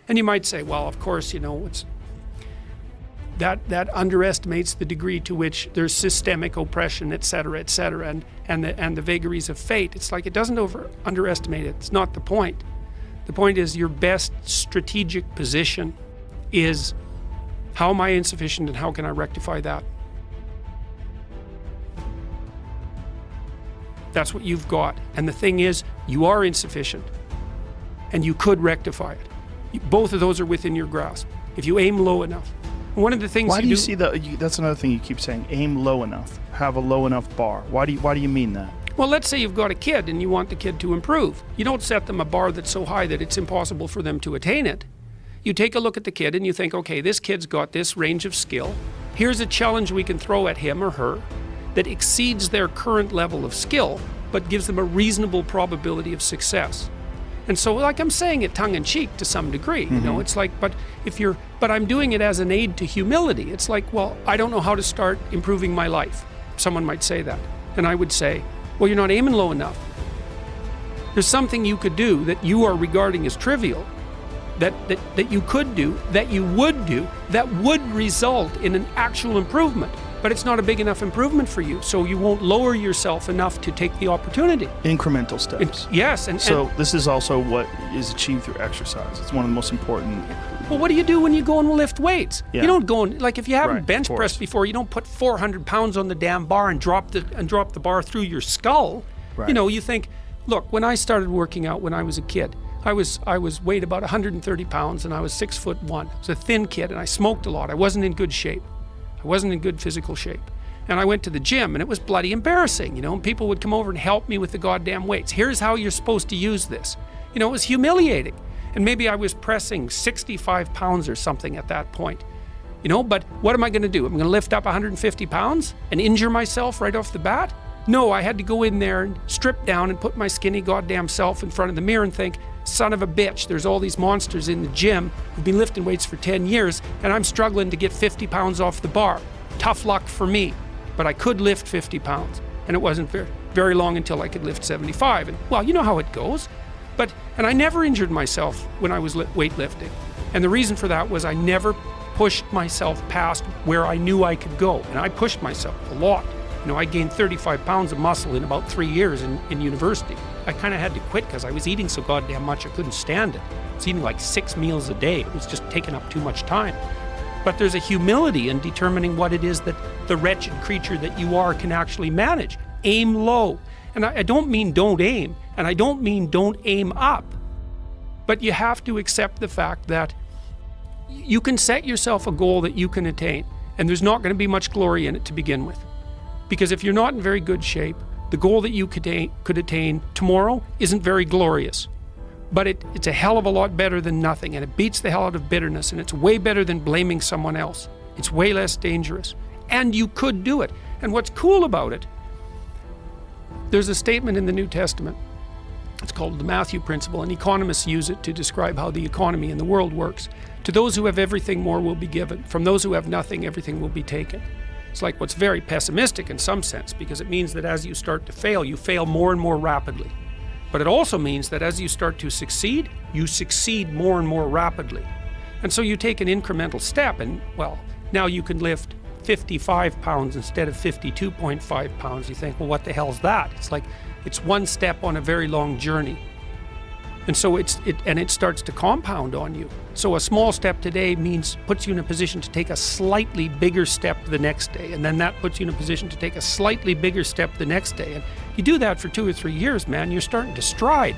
And you might say, well, of course, it's that underestimates the degree to which there's systemic oppression, et cetera, and the vagaries of fate. It's like it doesn't underestimate it. It's not the point. The point is your best strategic position is, how am I insufficient and how can I rectify that? That's what you've got. And the thing is, you are insufficient and you could rectify it. Both of those are within your grasp if you aim low enough. One of the things Why do you see that's another thing you keep saying, aim low enough, have a low enough bar. Why do you mean that? Well, let's say you've got a kid and you want the kid to improve. You don't set them a bar that's so high that it's impossible for them to attain it. You take a look at the kid and you think, okay, this kid's got this range of skill. Here's a challenge we can throw at him or her that exceeds their current level of skill, but gives them a reasonable probability of success. And so, like I'm saying it tongue-in-cheek to some degree, it's like, but I'm doing it as an aid to humility. It's like, well, I don't know how to start improving my life. Someone might say that. And I would say, well, you're not aiming low enough. There's something you could do that you are regarding as trivial, that you could do, that you would do, that would result in an actual improvement. But it's not a big enough improvement for you, so you won't lower yourself enough to take the opportunity. Incremental steps. Yes. So this is also what is achieved through exercise. It's one of the most important. Well, what do you do when you go and lift weights? Yeah. You don't go and, like, if you haven't Right, bench of pressed course. before, you don't put 400 pounds on the damn bar and drop the bar through your skull. Right. You think, look, when I started working out when I was a kid, I was weighed about 130 pounds and I was 6'1". I was a thin kid and I smoked a lot. I wasn't in good shape. I wasn't in good physical shape. And I went to the gym and it was bloody embarrassing, and people would come over and help me with the goddamn weights. Here's how you're supposed to use this. It was humiliating. And maybe I was pressing 65 pounds or something at that point. But what am I going to do? I'm going to lift up 150 pounds and injure myself right off the bat? No, I had to go in there and strip down and put my skinny goddamn self in front of the mirror and think, son of a bitch, there's all these monsters in the gym who've been lifting weights for 10 years and I'm struggling to get 50 pounds off the bar. Tough luck for me. But I could lift 50 pounds. And it wasn't very long until I could lift 75. And, well, you know how it goes. And I never injured myself when I was weightlifting. And the reason for that was I never pushed myself past where I knew I could go. And I pushed myself a lot. I gained 35 pounds of muscle in about 3 years in university. I kind of had to quit because I was eating so goddamn much I couldn't stand it. I was eating like 6 meals a day. It was just taking up too much time. But there's a humility in determining what it is that the wretched creature that you are can actually manage. Aim low. And I don't mean don't aim, and I don't mean don't aim up. But you have to accept the fact that you can set yourself a goal that you can attain, and there's not going to be much glory in it to begin with. Because if you're not in very good shape, the goal that you could attain tomorrow isn't very glorious. But it's a hell of a lot better than nothing, and it beats the hell out of bitterness, and it's way better than blaming someone else. It's way less dangerous. And you could do it. And what's cool about it, there's a statement in the New Testament. It's called the Matthew Principle, and economists use it to describe how the economy in the world works. To those who have everything, more will be given. From those who have nothing, everything will be taken. It's like what's very pessimistic in some sense, because it means that as you start to fail, you fail more and more rapidly. But it also means that as you start to succeed, you succeed more and more rapidly. And so you take an incremental step and, well, now you can lift 55 pounds instead of 52.5 pounds. You think, well, what the hell's that? It's like, it's one step on a very long journey. And so it starts to compound on you. So a small step today puts you in a position to take a slightly bigger step the next day. And then that puts you in a position to take a slightly bigger step the next day. And you do that for 2 or 3 years, man, you're starting to stride.